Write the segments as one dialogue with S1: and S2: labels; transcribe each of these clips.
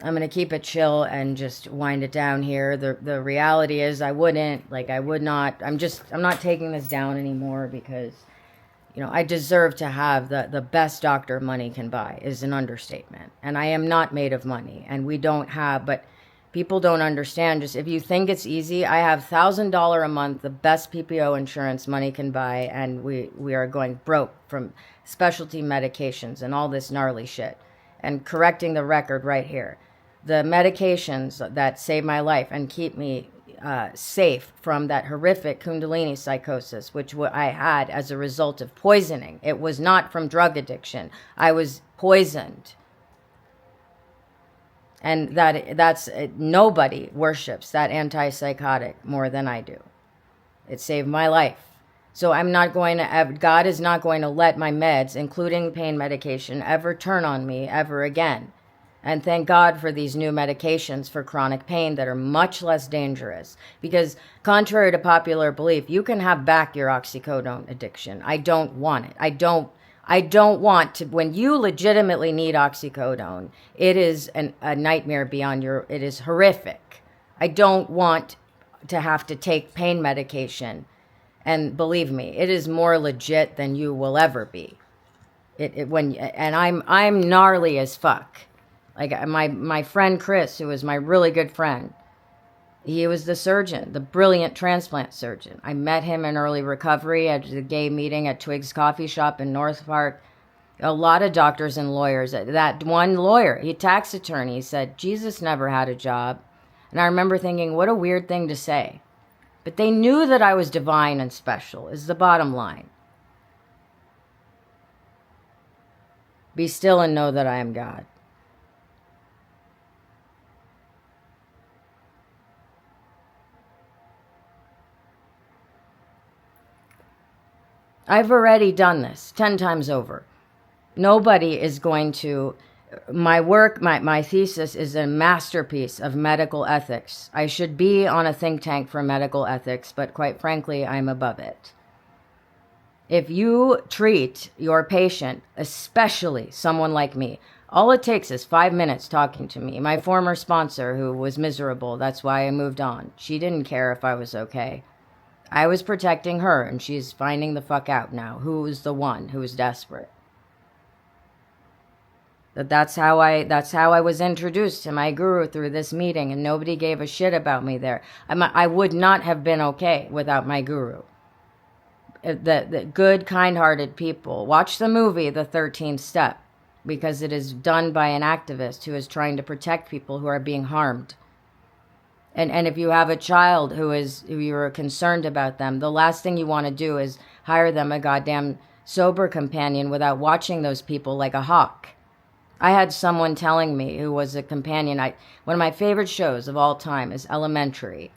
S1: I'm going to keep it chill and just wind it down here. The reality is I would not, I'm not taking this down anymore because, I deserve to have the best doctor money can buy is an understatement. And I am not made of money, and we don't have, but people don't understand. Just if you think it's easy, I have $1,000 a month, the best PPO insurance money can buy, and we are going broke from specialty medications and all this gnarly shit. And correcting the record right here. The medications that save my life and keep me safe from that horrific kundalini psychosis, which I had as a result of poisoning. It was not from drug addiction. I was poisoned. And that's nobody worships that antipsychotic more than I do. It saved my life. So God is not going to let my meds, including pain medication, ever turn on me ever again. And thank God for these new medications for chronic pain that are much less dangerous. Because contrary to popular belief, you can have back your oxycodone addiction. I don't want it. I don't want to, when you legitimately need oxycodone, it is a nightmare beyond it is horrific. I don't want to have to take pain medication. And believe me, it is more legit than you will ever be. I'm gnarly as fuck. Like my friend Chris, who was my really good friend, he was the surgeon, the brilliant transplant surgeon. I met him in early recovery at the gay meeting at Twig's Coffee Shop in North Park. A lot of doctors and lawyers. That one lawyer, he tax attorney, he said, Jesus never had a job. And I remember thinking, what a weird thing to say. But they knew that I was divine and special, is the bottom line. Be still and know that I am God. I've already done this 10 times over. Nobody is going to... My work, my thesis is a masterpiece of medical ethics. I should be on a think tank for medical ethics, but quite frankly, I'm above it. If you treat your patient, especially someone like me, all it takes is 5 minutes talking to me. My former sponsor, who was miserable, that's why I moved on. She didn't care if I was okay. I was protecting her, and she's finding the fuck out now. Who's the one who's desperate? That's how I was introduced to my guru through this meeting, and nobody gave a shit about me there. I would not have been okay without my guru. The good, kind-hearted people. Watch the movie The 13th Step, because it is done by an activist who is trying to protect people who are being harmed. And if you have a child who you're concerned about them, the last thing you want to do is hire them a goddamn sober companion without watching those people like a hawk. I had someone telling me who was a companion. One of my favorite shows of all time is Elementary,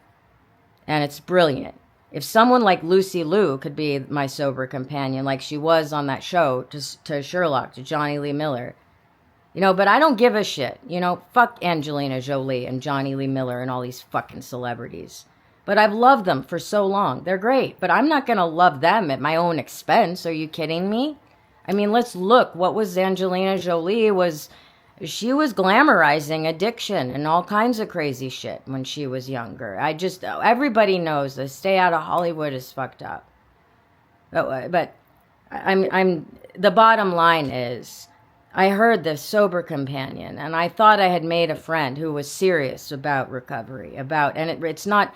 S1: and it's brilliant. If someone like Lucy Liu could be my sober companion, like she was on that show to Sherlock, to Johnny Lee Miller, but I don't give a shit. Fuck Angelina Jolie and Johnny Lee Miller and all these fucking celebrities. But I've loved them for so long. They're great, but I'm not going to love them at my own expense. Are you kidding me? I mean, let's look. What was Angelina Jolie? She was glamorizing addiction and all kinds of crazy shit when she was younger. Everybody knows this. Stay out of Hollywood is fucked up. But the bottom line is, I heard this sober companion, and I thought I had made a friend who was serious about recovery, it's not,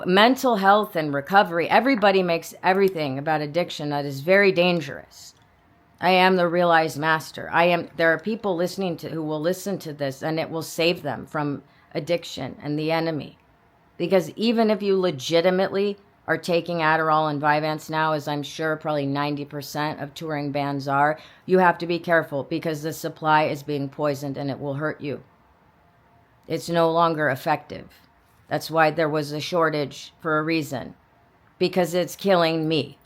S1: mental health and recovery. Everybody makes everything about addiction that is very dangerous. I am the realized master. There are people who will listen to this, and it will save them from addiction and the enemy. Because even if you legitimately are taking Adderall and Vyvanse now, as I'm sure probably 90% of touring bands are, you have to be careful because the supply is being poisoned and it will hurt you. It's no longer effective. That's why there was a shortage for a reason. Because it's killing me.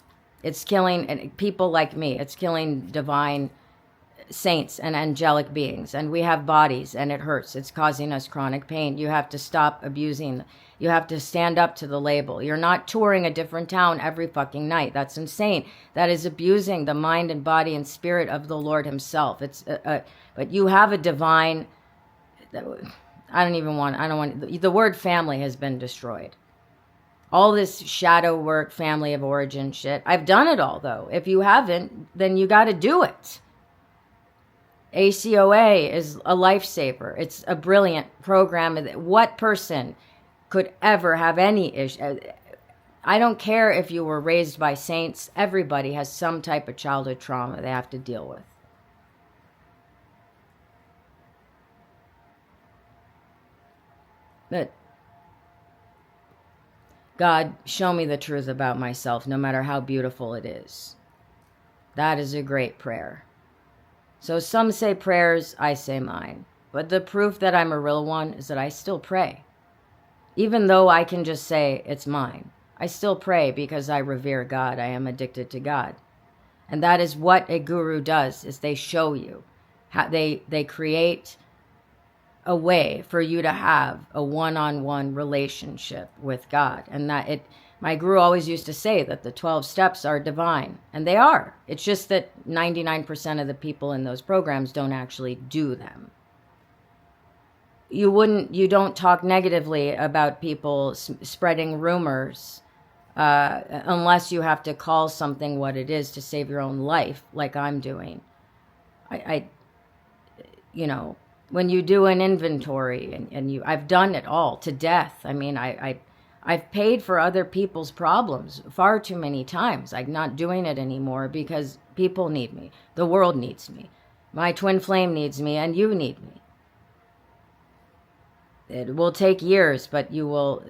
S1: It's killing people like me. It's killing divine saints and angelic beings. And we have bodies and it hurts. It's causing us chronic pain. You have to stop abusing. You have to stand up to the label. You're not touring a different town every fucking night. That's insane. That is abusing the mind and body and spirit of the Lord himself. But you have a divine I don't want, the word family has been destroyed. All this shadow work, family of origin shit. I've done it all, though. If you haven't, then you got to do it. ACOA is a lifesaver. It's a brilliant program. What person could ever have any issue? I don't care if you were raised by saints. Everybody has some type of childhood trauma they have to deal with. But God, show me the truth about myself, no matter how beautiful it is. That is a great prayer. So some say prayers, I say mine. But the proof that I'm a real one is that I still pray. Even though I can just say it's mine, I still pray because I revere God. I am addicted to God. And that is what a guru does, is they show you how they create a way for you to have a one-on-one relationship with God. And my guru always used to say that the 12 steps are divine, and they are. It's just that 99% of the people in those programs don't actually do them. You don't talk negatively about people spreading rumors unless you have to call something what it is to save your own life, like I'm doing. When you do an inventory and I've done it all to death. I mean, I've paid for other people's problems far too many times. I'm not doing it anymore because people need me. The world needs me. My twin flame needs me, and you need me. It will take years, but you will.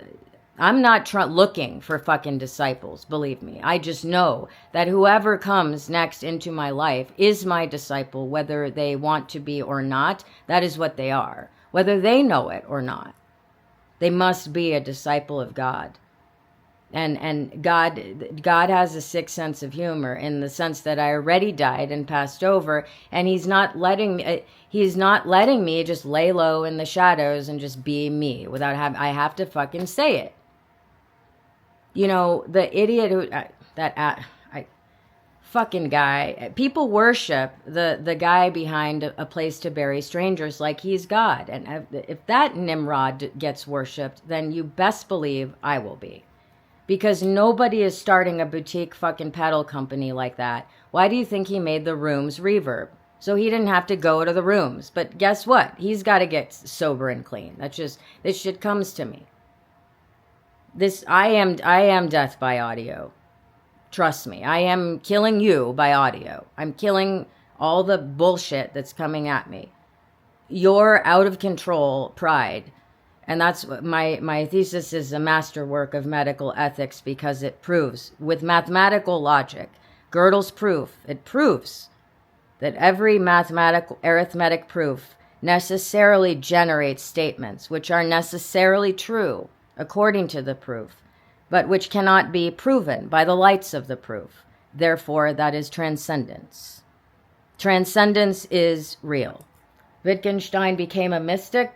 S1: I'm not looking for fucking disciples, believe me. I just know that whoever comes next into my life is my disciple, whether they want to be or not. That is what they are, whether they know it or not. They must be a disciple of God. And God has a sixth sense of humor, in the sense that I already died and passed over, and he's not letting me just lay low in the shadows and just be me without I have to fucking say it. You know, the idiot who fucking guy, people worship the guy behind a place to bury strangers like he's God. And if that Nimrod gets worshipped, then you best believe I will be. Because nobody is starting a boutique fucking pedal company like that. Why do you think he made the rooms reverb? So he didn't have to go to the rooms. But guess what? He's got to get sober and clean. This shit comes to me. I am death by audio. Trust me. I am killing you by audio. I'm killing all the bullshit that's coming at me. Your out of control pride. And that's my thesis is a masterwork of medical ethics, because it proves with mathematical logic, Gödel's proof, it proves that every mathematical arithmetic proof necessarily generates statements which are necessarily true according to the proof, but which cannot be proven by the lights of the proof. Therefore, that is transcendence. Transcendence is real. Wittgenstein became a mystic,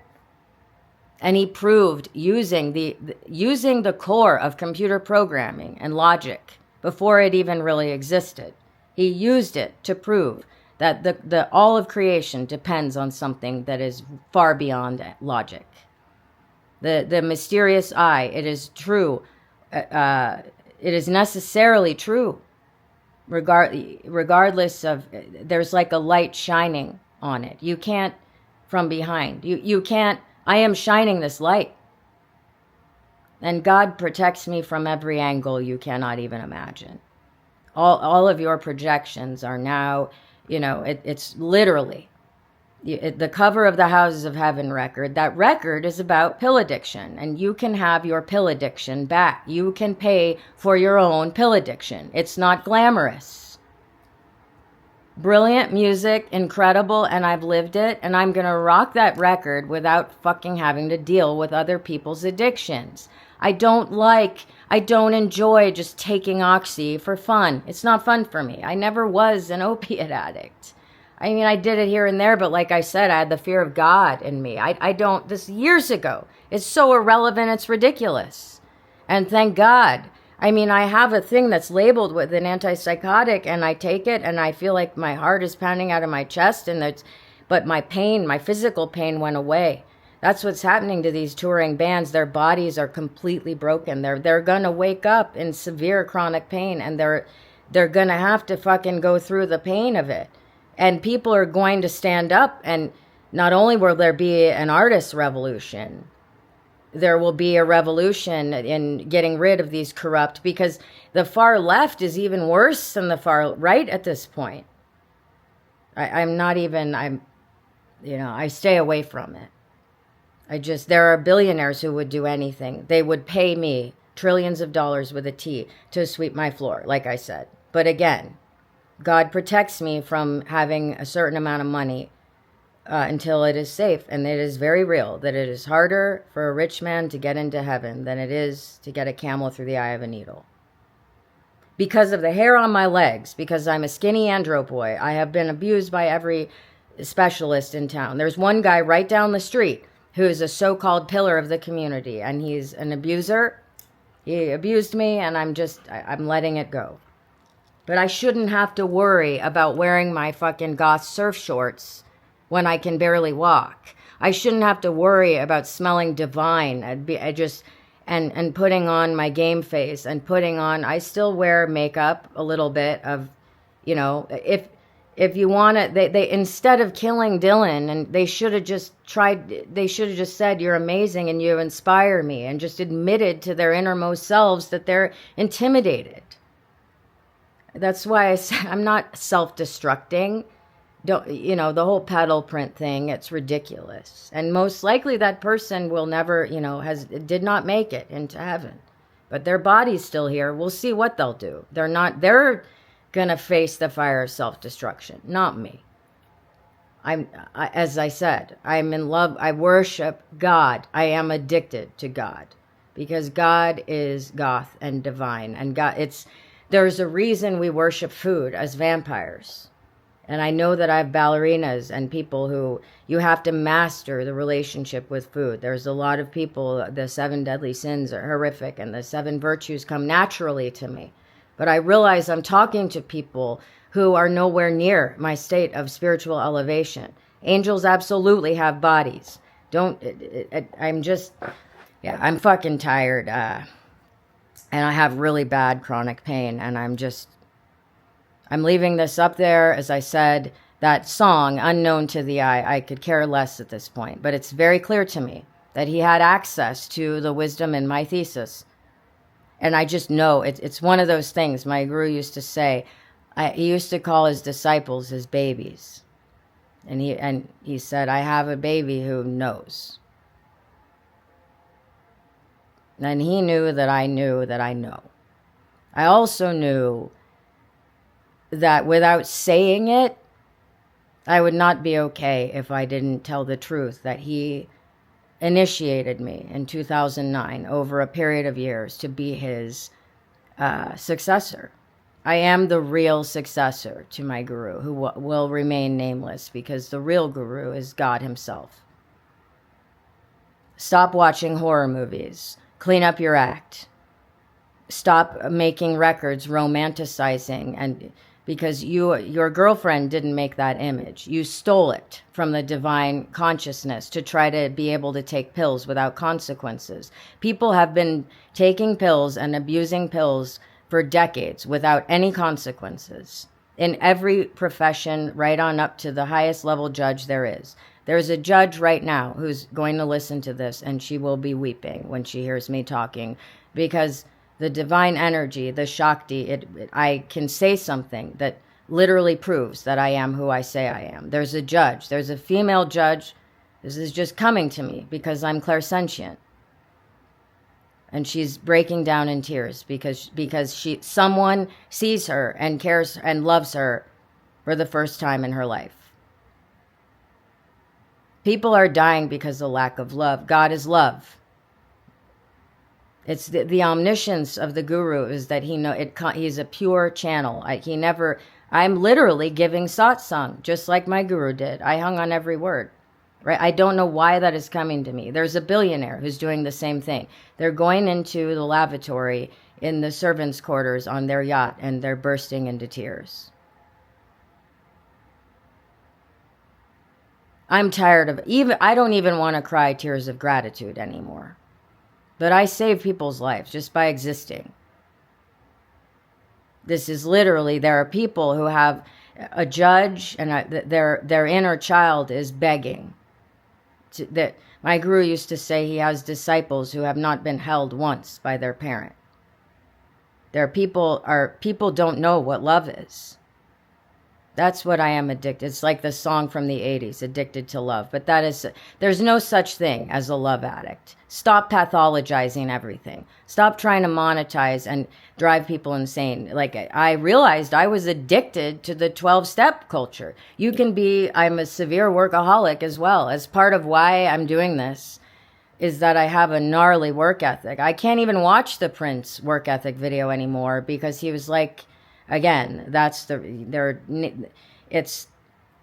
S1: and he proved using the core of computer programming and logic before it even really existed. He used it to prove that the all of creation depends on something that is far beyond logic. The mysterious I, it is true. It is necessarily true. Regardless of, there's like a light shining on it. You can't from behind. You can't. I am shining this light. And God protects me from every angle you cannot even imagine. All of your projections are now, it's literally the cover of the Houses of Heaven record. That record is about pill addiction, and you can have your pill addiction back. You can pay for your own pill addiction. It's not glamorous. Brilliant music, incredible, and I've lived it, and I'm gonna rock that record without fucking having to deal with other people's addictions. I don't enjoy just taking oxy for fun. It's not fun for me. I never was an opiate addict. I mean, I did it here and there, but like I said, I had the fear of God in me. This years ago. It's so irrelevant, it's ridiculous. And thank God. I mean, I have a thing that's labeled with an antipsychotic, and I take it, and I feel like my heart is pounding out of my chest, but my pain, my physical pain went away. That's what's happening to these touring bands. Their bodies are completely broken. They're gonna wake up in severe chronic pain, and they're gonna have to fucking go through the pain of it. And people are going to stand up, and not only will there be an artist revolution, there will be a revolution in getting rid of these corrupt, because the far left is even worse than the far right at this point. I stay away from it. There are billionaires who would do anything. They would pay me trillions of dollars with a T to sweep my floor, like I said. But again, God protects me from having a certain amount of money until it is safe. And it is very real that it is harder for a rich man to get into heaven than it is to get a camel through the eye of a needle. Because of the hair on my legs, because I'm a skinny andro boy, I have been abused by every specialist in town. There's one guy right down the street who is a so-called pillar of the community, and he's an abuser. He abused me, and I'm letting it go. But I shouldn't have to worry about wearing my fucking goth surf shorts when I can barely walk. I shouldn't have to worry about smelling divine. And putting on my game face and I still wear makeup a little bit of, if you want it, they instead of killing Dylan, and they should have just said, you're amazing and you inspire me, and just admitted to their innermost selves that they're intimidated. That's why I'm not self-destructing. The whole pedal print thing, it's ridiculous. And most likely that person will never, did not make it into heaven. But their body's still here. We'll see what they'll do. They're going to face the fire of self-destruction, not me. As I said, I'm in love. I worship God. I am addicted to God because God is goth and divine. And there's a reason we worship food as vampires. And I know that I have ballerinas and people who you have to master the relationship with food. There's a lot of people, the 7 deadly sins are horrific and the 7 virtues come naturally to me. But I realize I'm talking to people who are nowhere near my state of spiritual elevation. Angels absolutely have bodies. I'm fucking tired. And I have really bad chronic pain, and I'm leaving this up there. As I said, that song, Unknown to the Eye, I could care less at this point. But it's very clear to me that he had access to the wisdom in my thesis. And I just know it's one of those things my guru used to say. He used to call his disciples his babies. And he said, I have a baby who knows. And he knew that I knew that I know. I also knew that without saying it, I would not be okay if I didn't tell the truth, that he initiated me in 2009 over a period of years to be his successor. I am the real successor to my guru, who will remain nameless, because the real guru is God himself. Stop watching horror movies. Clean up your act. Stop making records romanticizing, and because your girlfriend didn't make that image. You stole it from the divine consciousness to try to be able to take pills without consequences. People have been taking pills and abusing pills for decades without any consequences. In every profession, right on up to the highest level judge there is. There's a judge right now who's going to listen to this, and she will be weeping when she hears me talking, because the divine energy, the Shakti, I can say something that literally proves that I am who I say I am. There's a judge. There's a female judge. This is just coming to me because I'm clairsentient. And she's breaking down in tears because someone sees her and cares and loves her for the first time in her life. People are dying because of lack of love. God is love. It's the omniscience of the guru is that he's a pure channel. I'm literally giving satsang, just like my guru did. I hung on every word, right? I don't know why that is coming to me. There's a billionaire who's doing the same thing. They're going into the lavatory in the servants' quarters on their yacht, and they're bursting into tears. I'm tired of I don't even want to cry tears of gratitude anymore. But I save people's lives just by existing. This is literally, there are people who have a judge and their inner child is begging. That my guru used to say he has disciples who have not been held once by their parent. People don't know what love is. That's what I am addicted. It's like the song from the 80s, Addicted to Love. But there's no such thing as a love addict. Stop pathologizing everything. Stop trying to monetize and drive people insane. Like, I realized I was addicted to the 12-step culture. I'm a severe workaholic as well. As part of why I'm doing this is that I have a gnarly work ethic. I can't even watch the Prince work ethic video anymore because he was like, again,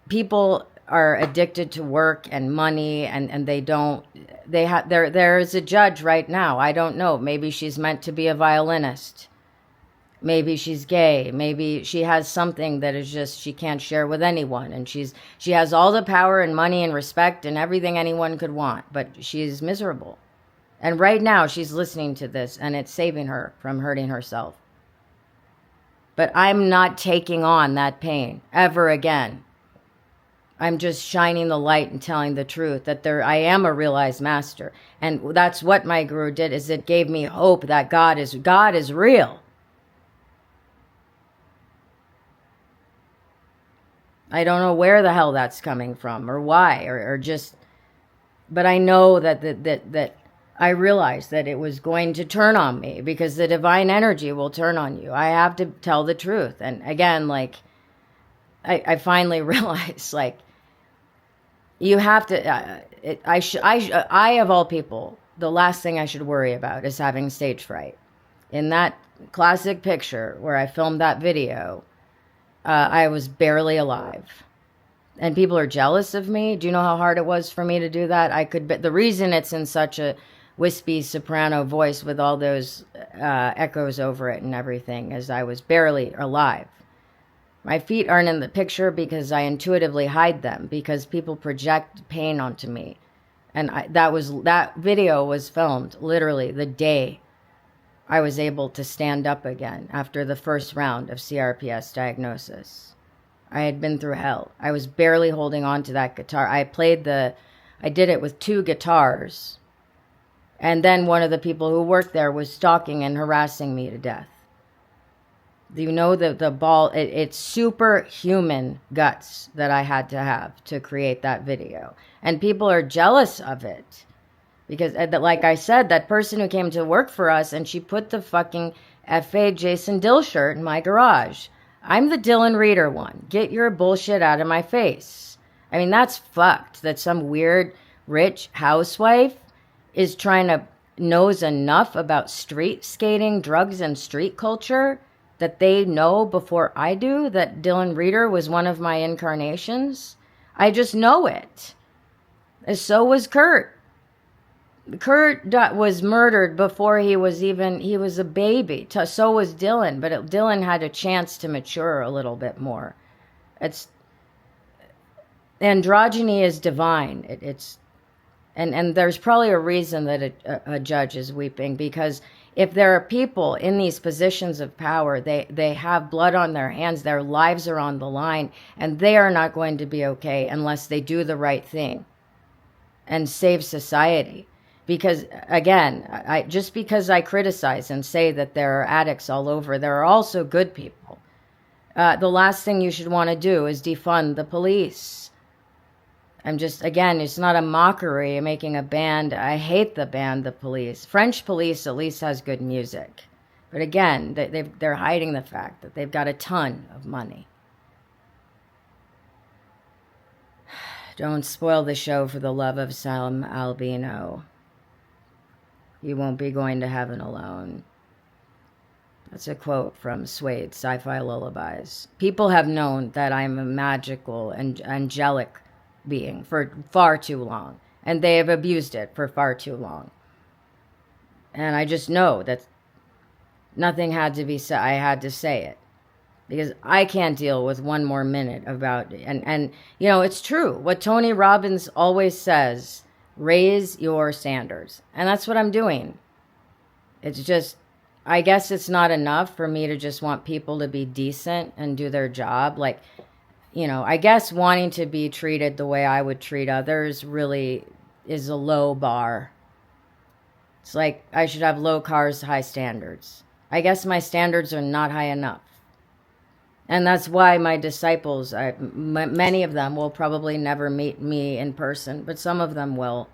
S1: people are addicted to work and money, and there's a judge right now. I don't know. Maybe she's meant to be a violinist. Maybe she's gay. Maybe she has something that is just she can't share with anyone, and she has all the power and money and respect and everything anyone could want, but she's miserable. And right now she's listening to this, and it's saving her from hurting herself. But I'm not taking on that pain ever again. I'm just shining the light and telling the truth that I am a realized master. And that's what my guru did, is it gave me hope that God is real. I don't know where the hell that's coming from or why or just, but I know that I realized that it was going to turn on me because the divine energy will turn on you. I have to tell the truth. And again, like, I finally realized, like, you have to, I of all people, the last thing I should worry about is having stage fright. In that classic picture where I filmed that video, I was barely alive. And people are jealous of me. Do you know how hard it was for me to do that? The reason it's in such a wispy soprano voice with all those echoes over it and everything is I was barely alive. My feet aren't in the picture because I intuitively hide them because people project pain onto me. And that video was filmed literally the day I was able to stand up again after the first round of CRPS diagnosis. I had been through hell. I was barely holding on to that guitar. I did it with 2 guitars. And then one of the people who worked there was stalking and harassing me to death. Do you know the ball? It's superhuman guts that I had to have to create that video. And people are jealous of it. Because, like I said, that person who came to work for us, and she put the fucking F.A. Jason Dill shirt in my garage. I'm the Dylan Rieder one. Get your bullshit out of my face. I mean, that's fucked. That some weird, rich housewife is trying to knows enough about street skating, drugs, and street culture that they know before I do that Dylan Rieder was one of my incarnations. I just know it. And so was Kurt. Kurt was murdered before he was a baby. So was Dylan, but Dylan had a chance to mature a little bit more. Androgyny is divine. And there's probably a reason that a judge is weeping, because if there are people in these positions of power, they have blood on their hands, their lives are on the line, and they are not going to be okay unless they do the right thing and save society. Because, again, just because I criticize and say that there are addicts all over, there are also good people. The last thing you should want to do is defund the police. Again, it's not a mockery making a band. I hate the band, The Police. French Police at least has good music. But again, they're hiding the fact that they've got a ton of money. Don't spoil the show for the love of some albino. You won't be going to heaven alone. That's a quote from Suede, Sci-Fi Lullabies. People have known that I'm a magical and angelic being for far too long, and they have abused it for far too long. And I just know that nothing had to be said. I had to say it. because I can't deal with one more minute about, and you know, it's true. What Tony Robbins always says, raise your standards. And that's what I'm doing. It's just, I guess it's not enough for me to just want people to be decent and do their job. Like, you know, I guess wanting to be treated the way I would treat others really is a low bar. It's like I should have low cars, high standards. I guess my standards are not high enough. And that's why my disciples, many of them will probably never meet me in person, but some of them will.